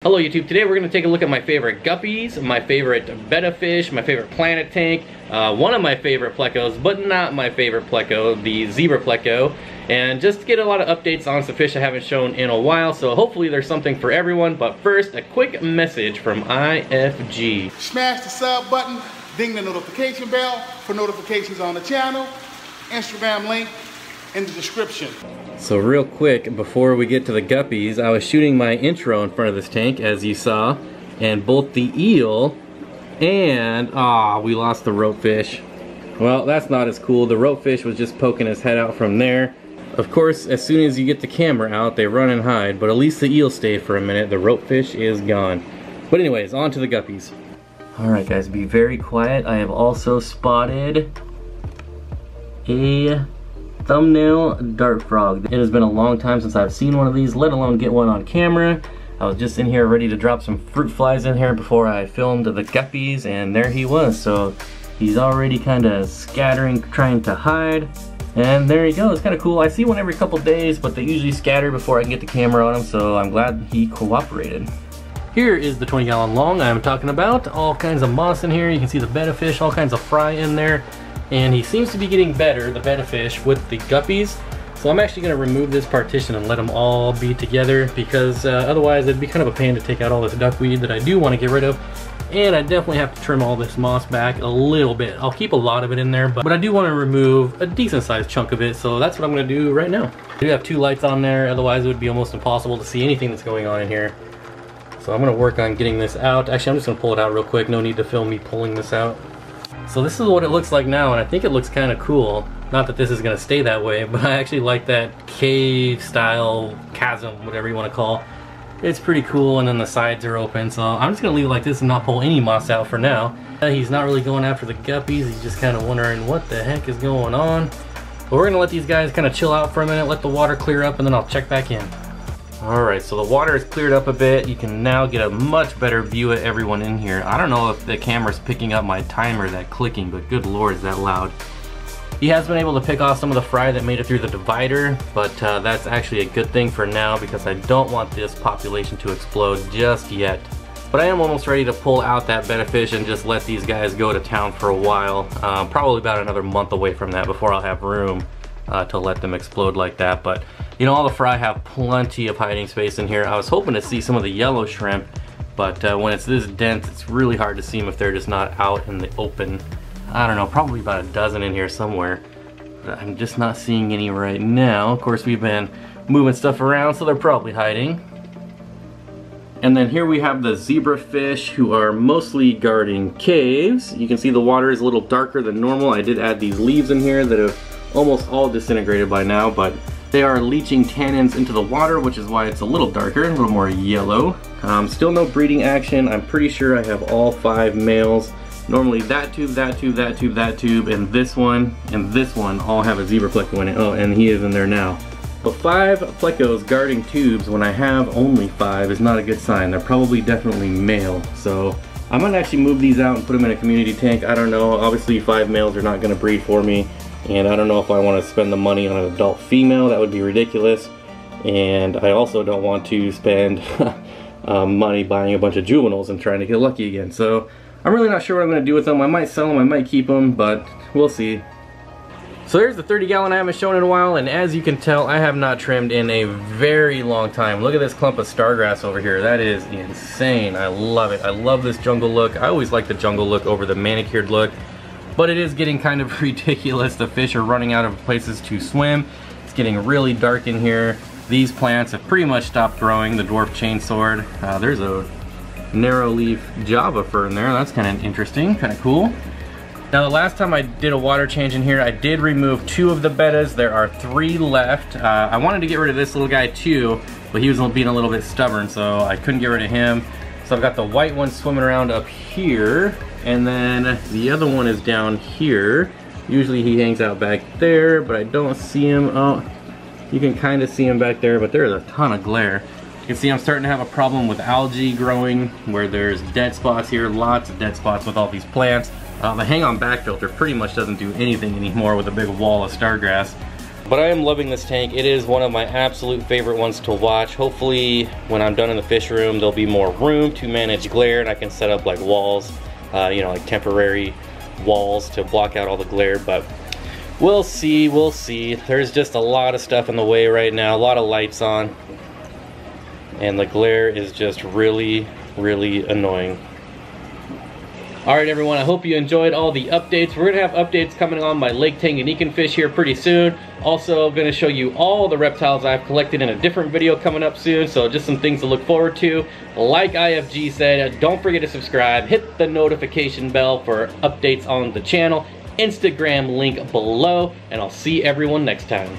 Hello YouTube, today we're going to take a look at my favorite guppies, my favorite betta fish, my favorite planet tank, one of my favorite plecos, but not my favorite pleco, the zebra pleco, and just get a lot of updates on some fish I haven't shown in a while, so hopefully there's something for everyone. But first, a quick message from IFG. Smash the sub button, ding the notification bell for notifications on the channel, Instagram link in the description. So real quick, before we get to the guppies, I was shooting my intro in front of this tank, as you saw, and both the eel and, we lost the rope fish. Well, that's not as cool. The rope fish was just poking his head out from there. Of course, as soon as you get the camera out, they run and hide, but at least the eel stayed for a minute. The rope fish is gone. But anyways, on to the guppies. Alright guys, be very quiet. I have also spotted a thumbnail dart frog. It has been a long time since I've seen one of these, let alone get one on camera. I was just in here ready to drop some fruit flies in here before I filmed the guppies, and there he was. So he's already kind of scattering, trying to hide, and there he goes. Kind of cool. I see one every couple days, but they usually scatter before I can get the camera on him, so I'm glad he cooperated. Here is the 20-gallon long I'm talking about. All kinds of moss in here. You can see the betta fish, all kinds of fry in there. And he seems to be getting better, the betta fish, with the guppies. So I'm actually going to remove this partition and let them all be together, because otherwise it'd be kind of a pain to take out all this duckweed that I do want to get rid of. And I definitely have to trim all this moss back a little bit. I'll keep a lot of it in there, but I do want to remove a decent sized chunk of it, so that's what I'm going to do right now. I do have two lights on there, otherwise it would be almost impossible to see anything that's going on in here. So I'm going to work on getting this out. Actually, I'm just going to pull it out real quick. No need to film me pulling this out. So this is what it looks like now, and I think it looks kind of cool. Not that this is going to stay that way, but I actually like that cave style chasm, whatever you want to call. It's pretty cool, and then the sides are open, so I'm just going to leave it like this and not pull any moss out for now. He's not really going after the guppies, he's just kind of wondering what the heck is going on. But we're going to let these guys kind of chill out for a minute, let the water clear up, and then I'll check back in. Alright, so the water has cleared up a bit. You can now get a much better view of everyone in here. I don't know if the camera's picking up my timer, that clicking, but good lord, is that loud. He has been able to pick off some of the fry that made it through the divider, but that's actually a good thing for now, because I don't want this population to explode just yet. But I am almost ready to pull out that betta fish and just let these guys go to town for a while. Probably about another month away from that before I'll have room to let them explode like that. But you know, all the fry have plenty of hiding space in here. I was hoping to see some of the yellow shrimp, but when it's this dense, it's really hard to see them if they're just not out in the open. I don't know, probably about a dozen in here somewhere, but I'm just not seeing any right now. Of course, we've been moving stuff around, so they're probably hiding. And then here we have the zebra fish, who are mostly guarding caves. You can see the water is a little darker than normal. I did add these leaves in here that have almost all disintegrated by now, but they are leaching tannins into the water, which is why it's a little darker, a little more yellow. Still no breeding action. I'm pretty sure I have all 5 males. Normally that tube, that tube, that tube, that tube, and this one all have a zebra pleco in it. Oh, and he is in there now. But 5 plecos guarding tubes when I have only 5 is not a good sign. They're probably definitely male. So I might actually move these out and put them in a community tank. I don't know. Obviously 5 males are not going to breed for me. And I don't know if I want to spend the money on an adult female. That would be ridiculous. And I also don't want to spend money buying a bunch of juveniles and trying to get lucky again. So I'm really not sure what I'm going to do with them. I might sell them, I might keep them, but we'll see. So there's the 30-gallon I haven't shown in a while, and as you can tell, I have not trimmed in a very long time. Look at this clump of stargrass over here. That is insane. I love it. I love this jungle look. I always like the jungle look over the manicured look. But it is getting kind of ridiculous. The fish are running out of places to swim. It's getting really dark in here. These plants have pretty much stopped growing. The dwarf chainsword. There's a narrow leaf java fern there. That's kind of interesting, kind of cool. Now the last time I did a water change in here, I did remove 2 of the bettas. There are 3 left. I wanted to get rid of this little guy too, but he was being a little bit stubborn, so I couldn't get rid of him. So I've got the white one swimming around up here, and then the other one is down here. Usually he hangs out back there, but I don't see him. Oh, you can kind of see him back there, but there's a ton of glare. You can see I'm starting to have a problem with algae growing, where there's dead spots here, lots of dead spots with all these plants. The hang-on back filter pretty much doesn't do anything anymore with a big wall of stargrass. But I am loving this tank. It is one of my absolute favorite ones to watch. Hopefully when I'm done in the fish room, there'll be more room to manage glare, and I can set up like walls, you know, like temporary walls to block out all the glare. But we'll see, we'll see. There's just a lot of stuff in the way right now, a lot of lights on, and the glare is just really, really annoying. Alright everyone, I hope you enjoyed all the updates. We're going to have updates coming on my Lake Tanganyika fish here pretty soon. Also going to show you all the reptiles I've collected in a different video coming up soon, so just some things to look forward to. Like IFG said, don't forget to subscribe, hit the notification bell for updates on the channel, Instagram link below, and I'll see everyone next time.